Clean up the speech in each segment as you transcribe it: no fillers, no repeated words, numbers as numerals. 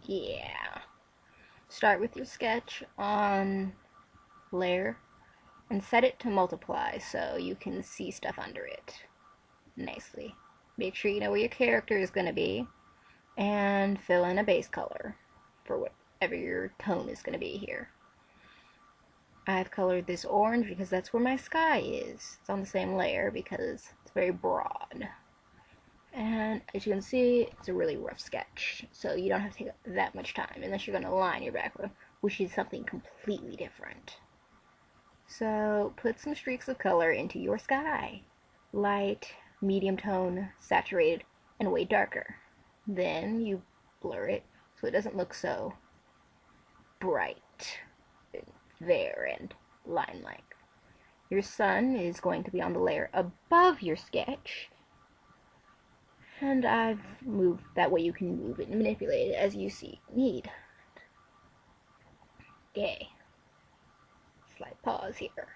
Yeah. Start with your sketch on layer and set it to multiply so you can see stuff under it nicely. Make sure you know where your character is going to be and fill in a base color for whatever your tone is going to be here. I've colored this orange because that's where my sky is. It's on the same layer because it's very broad. And as you can see, it's a really rough sketch, so you don't have to take that much time unless you're going to line your background, which is something completely different. So put some streaks of color into your sky. Light, medium tone, saturated, and way darker. Then you blur it so it doesn't look so bright there and line-like. Your sun is going to be on the layer above your sketch, and I've moved that way you can move it and manipulate it as you see need. Okay. Slight pause here.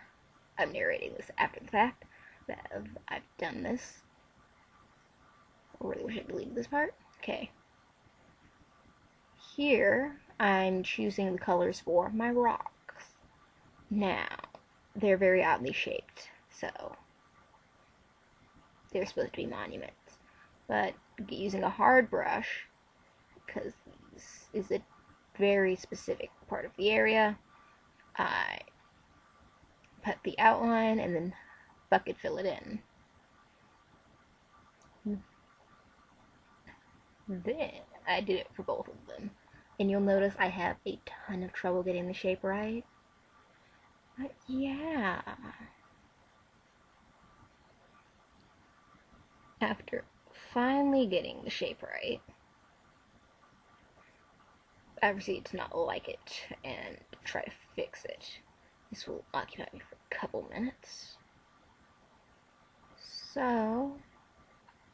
I'm narrating this after the fact that I've done this. I really wish I deleted this part. Okay. Here, I'm choosing the colors for my rocks. Now, they're very oddly shaped, so they're supposed to be monuments. But using a hard brush, because this is a very specific part of the area, I put the outline and then bucket fill it in. Then I did it for both of them. And you'll notice I have a ton of trouble getting the shape right. But yeah. After finally getting the shape right, I proceed to not like it and try to fix it. This will occupy me for a couple minutes. So,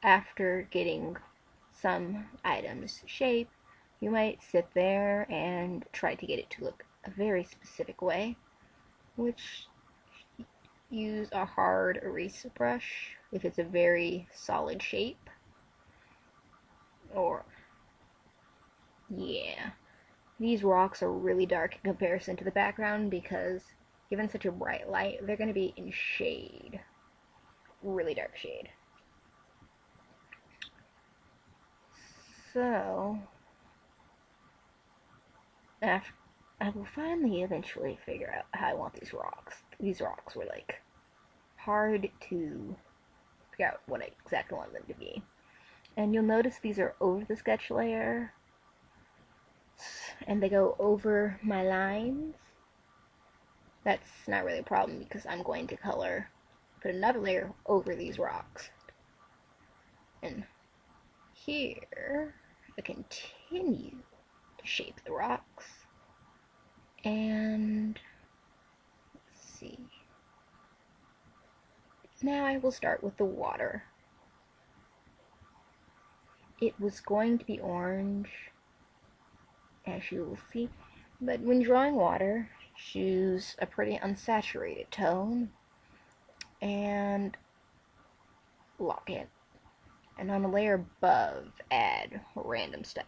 after getting some items shape, you might sit there and try to get it to look a very specific way, which use a hard eraser brush if it's a very solid shape. Or, yeah, these rocks are really dark in comparison to the background because given such a bright light, they're going to be in shade. Really dark shade. So, after, I will finally eventually figure out how I want these rocks. These rocks were like hard to figure out what I exactly want them to be. And you'll notice these are over the sketch layer and they go over my lines. That's not really a problem because I'm going to put another layer over these rocks. And here, I continue to shape the rocks. And let's see. Now I will start with the water. It was going to be orange, as you will see, but when drawing water, choose a pretty unsaturated tone and lock it. And on the layer above, add random stuff.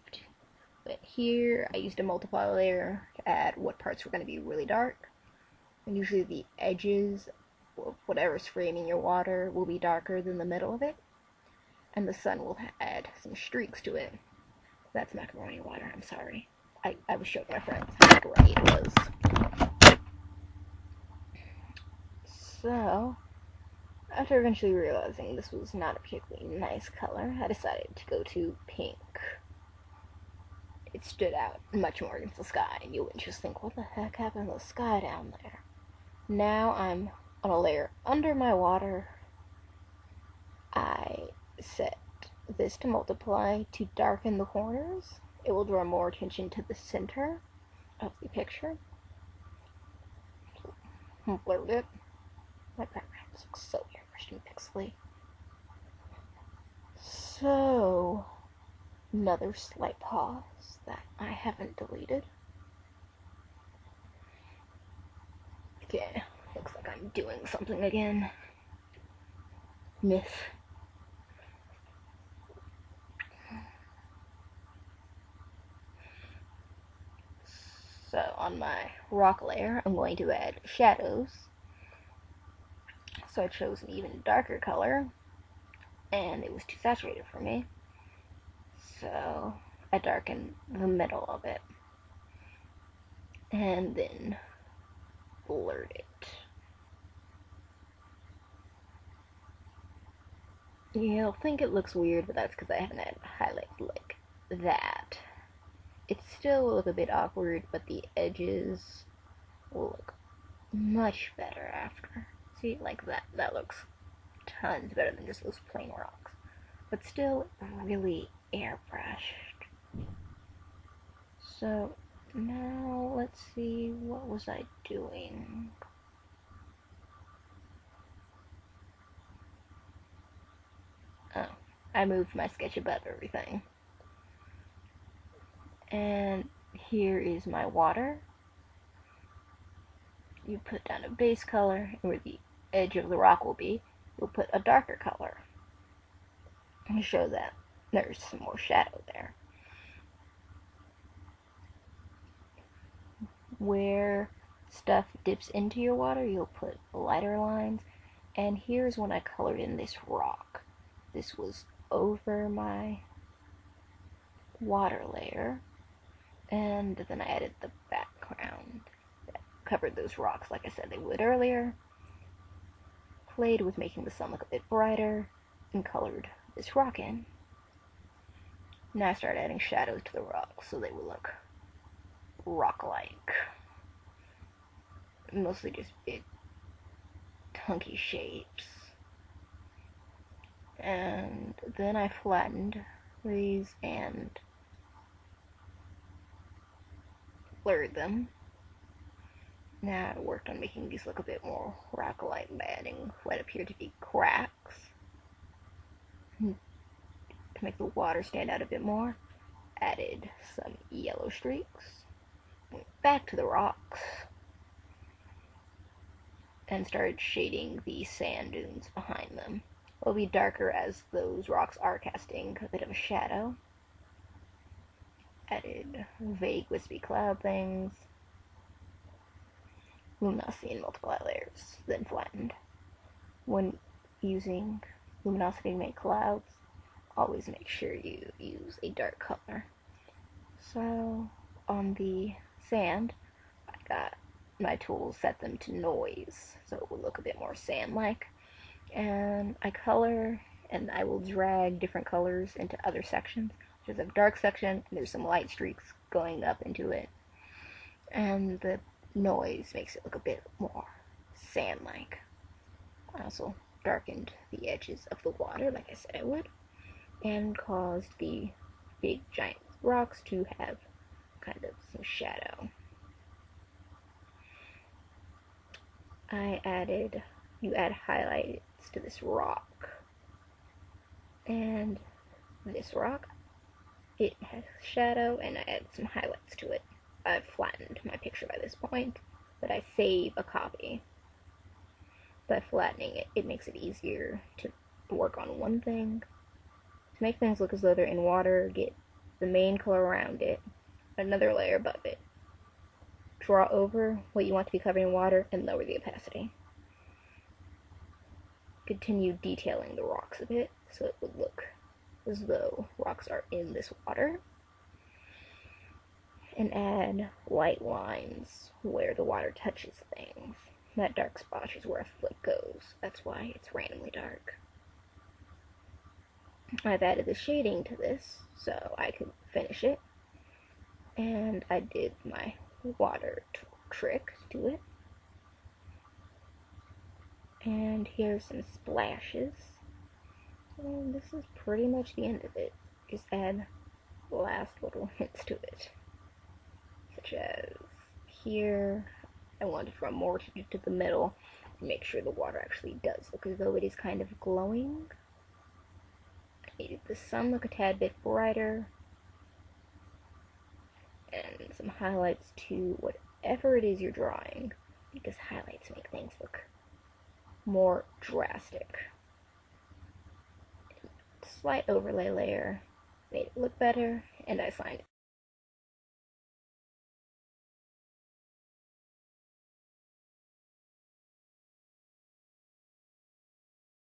But here, I used a multiply layer to add what parts were going to be really dark. And usually the edges of whatever's framing your water will be darker than the middle of it. And the sun will add some streaks to it. That's macaroni water, I'm sorry. I was showing my friends how macaroni it was. So, after eventually realizing this was not a particularly nice color, I decided to go to pink. It stood out much more against the sky, and you wouldn't just think, what the heck happened to the sky down there? Now I'm on a layer under my water. I set this to multiply to darken the corners. It will draw more attention to the center of the picture. Blurred it. My background looks so airbrushed and pixely. So, another slight pause that I haven't deleted. Okay, looks like I'm doing something again. Myth. on my rock layer, I'm going to add shadows. So I chose an even darker color, and it was too saturated for me. So I darkened the middle of it, and then blurred it. You'll think it looks weird, but that's because I haven't had highlights like that. It still will look a bit awkward, but the edges will look much better after. See, like that. That looks tons better than just those plain rocks. But still really airbrushed. So now let's see, what was I doing? Oh, I moved my sketch above everything. And here is my water. You put down a base color, and where the edge of the rock will be, you'll put a darker color and show that there's some more shadow there. Where stuff dips into your water, you'll put lighter lines. And here's when I colored in this rock. This was over my water layer, and then I added the background that covered those rocks like I said they would earlier. Played with making the sun look a bit brighter, and colored this rock in. Now I started adding shadows to the rocks so they would look rock-like. Mostly just big, chunky shapes. And then I flattened these and blurred them. Now I worked on making these look a bit more rock-like by adding what appeared to be cracks. To make the water stand out a bit more, added some yellow streaks. Went back to the rocks and started shading the sand dunes behind them. They'll be darker as those rocks are casting a bit of a shadow. Added vague wispy cloud things. Luminosity in multiply layers, then flattened. When using luminosity to make clouds, always make sure you use a dark color. So on the sand, I got my tools, set them to noise so it will look a bit more sand-like. And I color, and I will drag different colors into other sections. There's a dark section, and there's some light streaks going up into it. And the noise makes it look a bit more sand-like. I also darkened the edges of the water, like I said I would, and caused the big giant rocks to have kind of some shadow. You add highlights to this rock. And this rock, it has shadow, and I added some highlights to it. I've flattened my picture by this point, but I save a copy. By flattening it, it makes it easier to work on one thing. To make things look as though they're in water, get the main color around it, another layer above it. Draw over what you want to be covered in water, and lower the opacity. Continue detailing the rocks a bit, so it would look as though rocks are in this water. And add light lines where the water touches things. That dark spot is where a foot goes. That's why it's randomly dark. I've added the shading to this so I could finish it. And I did my water trick to it. And here's some splashes. And this is pretty much the end of it. Just add last little hints to it. Such as here, I wanted to run more to the middle to make sure the water actually does look as though it is kind of glowing. I needed the sun look a tad bit brighter. And some highlights to whatever it is you're drawing, because highlights make things look more drastic. Slight overlay layer made it look better, and I signed